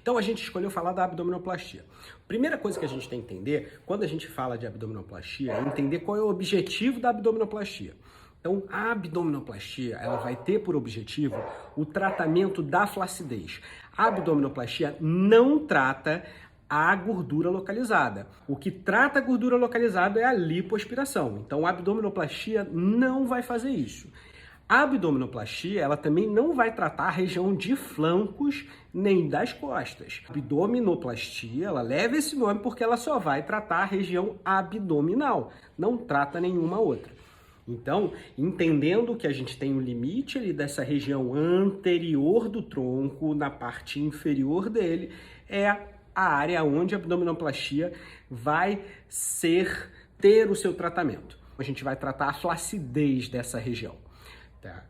Então a gente escolheu falar da abdominoplastia. Primeira coisa que a gente tem que entender, quando a gente fala de abdominoplastia, é entender qual é o objetivo da abdominoplastia. Então, a abdominoplastia, ela vai ter por objetivo o tratamento da flacidez. A abdominoplastia não trata a gordura localizada. O que trata a gordura localizada é a lipoaspiração. Então, a abdominoplastia não vai fazer isso. A abdominoplastia, ela também não vai tratar a região de flancos nem das costas. Abdominoplastia, ela leva esse nome porque ela só vai tratar a região abdominal, não trata nenhuma outra. Então, entendendo que a gente tem um limite ali dessa região anterior do tronco, na parte inferior dele, é a área onde a abdominoplastia vai ter o seu tratamento. A gente vai tratar a flacidez dessa região. Tá?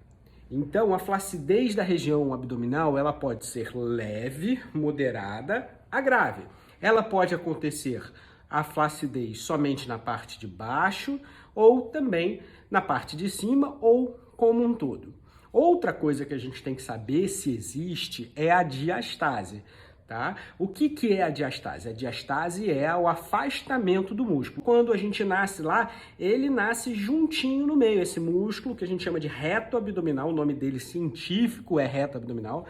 Então, a flacidez da região abdominal, ela pode ser leve, moderada a grave. Ela pode acontecer a flacidez somente na parte de baixo ou também na parte de cima ou como um todo. Outra coisa que a gente tem que saber se existe é a diastase. Tá? O que é a diastase? A diastase é o afastamento do músculo. Quando a gente nasce lá, ele nasce juntinho no meio. Esse músculo que a gente chama de reto abdominal, o nome dele científico é reto abdominal,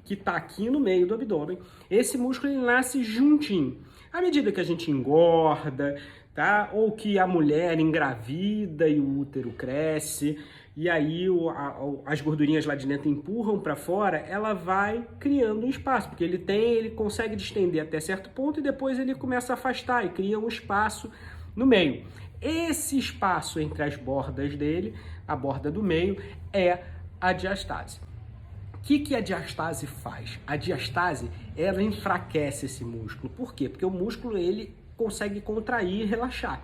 que está aqui no meio do abdômen. Esse músculo ele nasce juntinho. À medida que a gente engorda, tá? Ou que a mulher engravida e o útero cresce, e aí as gordurinhas lá de dentro empurram para fora, ela vai criando um espaço, porque ele consegue distender até certo ponto e depois ele começa a afastar e cria um espaço no meio. Esse espaço entre as bordas dele, a borda do meio, é a diastase. O que a diastase faz? A diastase, ela enfraquece esse músculo. Por quê? Porque o músculo, ele consegue contrair e relaxar.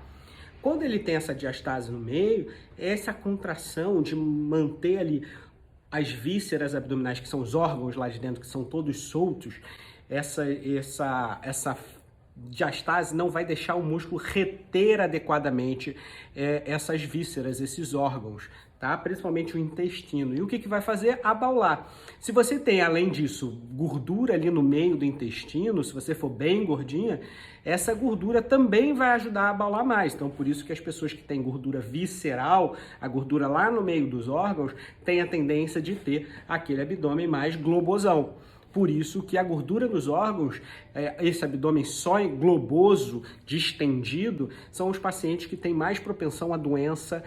Quando ele tem essa diastase no meio, essa contração de manter ali as vísceras abdominais, que são os órgãos lá de dentro, que são todos soltos, essa diastase não vai deixar o músculo reter adequadamente essas vísceras, esses órgãos, tá? Principalmente o intestino. E o que vai fazer? Abaular. Se você tem, além disso, gordura ali no meio do intestino, se você for bem gordinha, essa gordura também vai ajudar a abaular mais. Então, por isso que as pessoas que têm gordura visceral, a gordura lá no meio dos órgãos, têm a tendência de ter aquele abdômen mais globosão. Por isso que a gordura nos órgãos, esse abdômen só globoso, distendido, são os pacientes que têm mais propensão à doença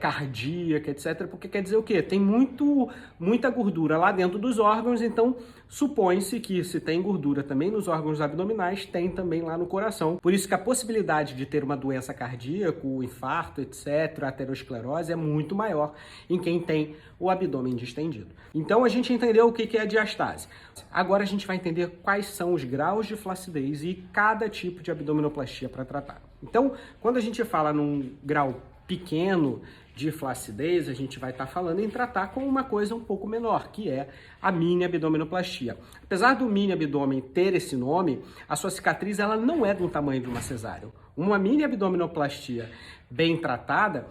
cardíaca, etc. Porque quer dizer o quê? Tem muita gordura lá dentro dos órgãos, então supõe-se que se tem gordura também nos órgãos abdominais, tem também lá no coração. Por isso que a possibilidade de ter uma doença cardíaca, o infarto, etc., a aterosclerose é muito maior em quem tem o abdômen distendido. Então a gente entendeu o que é a diastase. Agora a gente vai entender quais são os graus de flacidez e cada tipo de abdominoplastia para tratar. Então, quando a gente fala num grau pequeno de flacidez, a gente vai estar falando em tratar com uma coisa um pouco menor, que é a mini abdominoplastia. Apesar do mini abdômen ter esse nome, a sua cicatriz ela não é do tamanho de uma cesárea. Uma mini abdominoplastia bem tratada,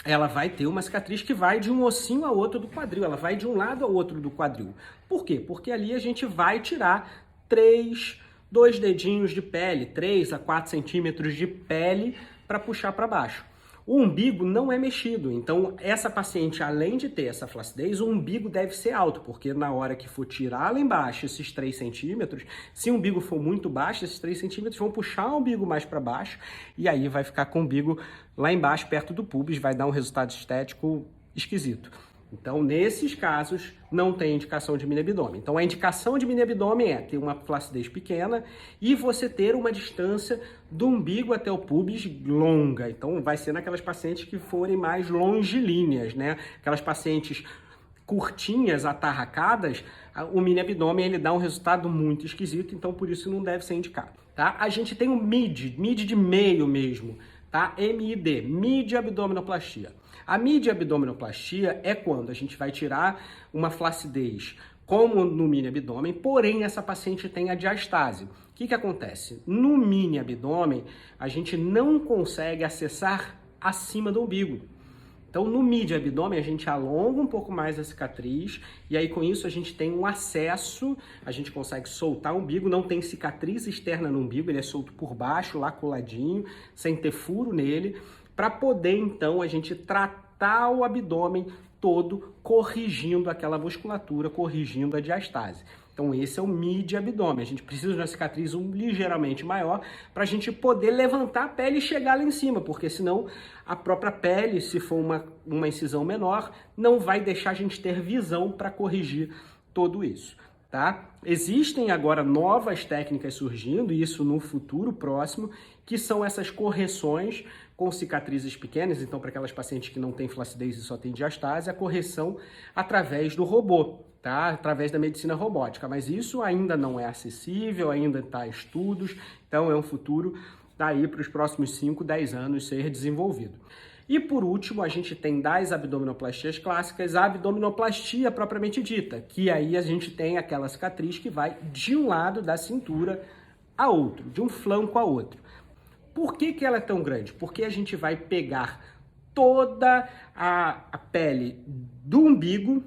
ela vai ter uma cicatriz que vai de um ossinho ao outro do quadril, ela vai de um lado ao outro do quadril. Por quê? Porque ali a gente vai tirar 2 dedinhos de pele, 3 a 4 centímetros de pele para puxar para baixo. O umbigo não é mexido, então essa paciente, além de ter essa flacidez, o umbigo deve ser alto, porque na hora que for tirar lá embaixo esses 3 centímetros, se o umbigo for muito baixo, esses 3 centímetros vão puxar o umbigo mais para baixo, e aí vai ficar com o umbigo lá embaixo, perto do pubis, vai dar um resultado estético esquisito. Então, nesses casos, não tem indicação de mini abdômen. Então, a indicação de mini abdômen é ter uma flacidez pequena e você ter uma distância do umbigo até o pubis longa. Então, vai ser naquelas pacientes que forem mais longilíneas, né? Aquelas pacientes curtinhas, atarracadas, o mini abdômen ele dá um resultado muito esquisito, então por isso não deve ser indicado, tá? A gente tem o mid de meio mesmo, tá? MID, mid abdominoplastia. A mid abdominoplastia é quando a gente vai tirar uma flacidez como no mini abdômen, porém essa paciente tem a diastase. O que acontece? No mini abdômen, a gente não consegue acessar acima do umbigo. Então, no mid abdômen, a gente alonga um pouco mais a cicatriz e aí com isso a gente tem um acesso, a gente consegue soltar o umbigo, não tem cicatriz externa no umbigo, ele é solto por baixo, lá coladinho, sem ter furo nele, para poder então a gente tratar o abdômen todo, corrigindo aquela musculatura, corrigindo a diastase. Então esse é o mid abdômen, a gente precisa de uma cicatriz ligeiramente maior para a gente poder levantar a pele e chegar lá em cima, porque senão a própria pele, se for uma incisão menor, não vai deixar a gente ter visão para corrigir tudo isso, tá? Existem agora novas técnicas surgindo, e isso no futuro próximo, que são essas correções com cicatrizes pequenas, então para aquelas pacientes que não têm flacidez e só têm diastase, a correção através do robô, tá? Através da medicina robótica, mas isso ainda não é acessível, ainda está em estudos, então é um futuro daí para os próximos 5, 10 anos ser desenvolvido. E por último, a gente tem das abdominoplastias clássicas, a abdominoplastia propriamente dita, que aí a gente tem aquela cicatriz que vai de um lado da cintura a outro, de um flanco a outro. Por que ela é tão grande? Porque a gente vai pegar toda a pele do umbigo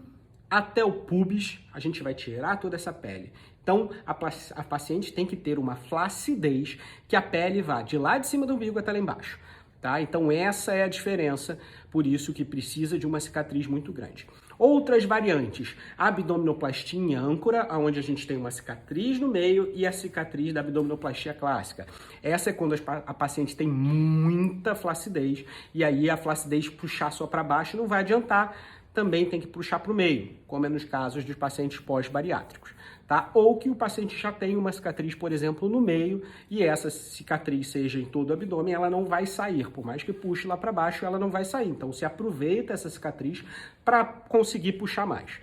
até o pubis, a gente vai tirar toda essa pele. Então, a paciente tem que ter uma flacidez, que a pele vá de lá de cima do umbigo até lá embaixo. Tá? Então, essa é a diferença, por isso que precisa de uma cicatriz muito grande. Outras variantes, a abdominoplastia em âncora, onde a gente tem uma cicatriz no meio e a cicatriz da abdominoplastia clássica. Essa é quando a paciente tem muita flacidez e aí a flacidez puxar só para baixo não vai adiantar, também tem que puxar para o meio, como é nos casos dos pacientes pós-bariátricos. Tá? Ou que o paciente já tem uma cicatriz, por exemplo, no meio, e essa cicatriz seja em todo o abdômen, ela não vai sair. Por mais que puxe lá para baixo, ela não vai sair. Então, se aproveita essa cicatriz para conseguir puxar mais.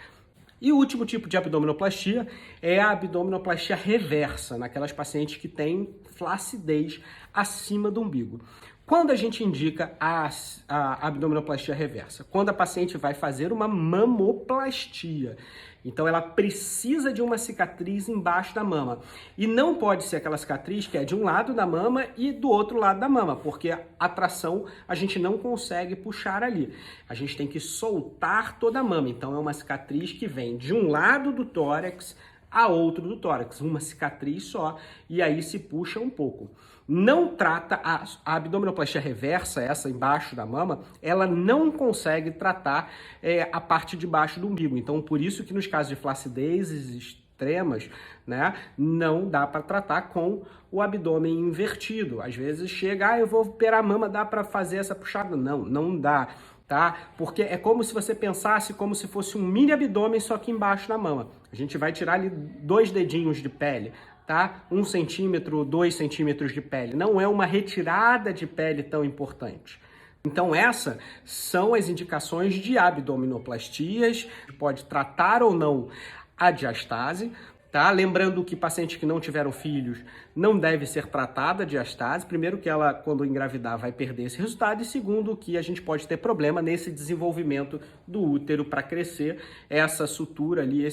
E o último tipo de abdominoplastia é a abdominoplastia reversa, naquelas pacientes que têm flacidez acima do umbigo. Quando a gente indica a abdominoplastia reversa? Quando a paciente vai fazer uma mamoplastia. Então, ela precisa de uma cicatriz embaixo da mama. E não pode ser aquela cicatriz que é de um lado da mama e do outro lado da mama, porque a tração a gente não consegue puxar ali. A gente tem que soltar toda a mama. Então, é uma cicatriz que vem de um lado do tórax a outro do tórax, uma cicatriz só, e aí se puxa um pouco. Não trata a abdominoplastia reversa, essa embaixo da mama, ela não consegue tratar a parte de baixo do umbigo. Então, por isso que nos casos de flacidezes extremas, né, não dá para tratar com o abdômen invertido. Às vezes chega, eu vou operar a mama, dá para fazer essa puxada? Não, não dá. Tá? Porque é como se você pensasse como se fosse um mini abdômen, só que embaixo da mama. A gente vai tirar ali 2 dedinhos de pele, tá? 1 centímetro, 2 centímetros de pele. Não é uma retirada de pele tão importante. Então essas são as indicações de abdominoplastias. Pode tratar ou não a diastase. Tá? Lembrando que pacientes que não tiveram filhos não deve ser tratada a diastase. Primeiro que ela, quando engravidar, vai perder esse resultado. E segundo que a gente pode ter problema nesse desenvolvimento do útero para crescer. Essa sutura ali,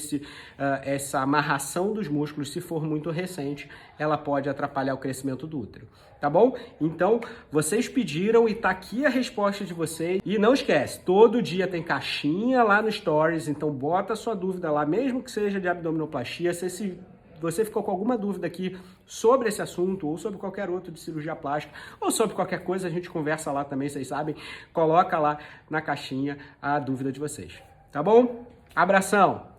essa amarração dos músculos, se for muito recente, ela pode atrapalhar o crescimento do útero. Tá bom? Então, vocês pediram e tá aqui a resposta de vocês. E não esquece, todo dia tem caixinha lá no Stories, então bota a sua dúvida lá, mesmo que seja de abdominoplastia. Se você ficou com alguma dúvida aqui sobre esse assunto, ou sobre qualquer outro de cirurgia plástica, ou sobre qualquer coisa, a gente conversa lá também, vocês sabem. Coloca lá na caixinha a dúvida de vocês. Tá bom? Abração!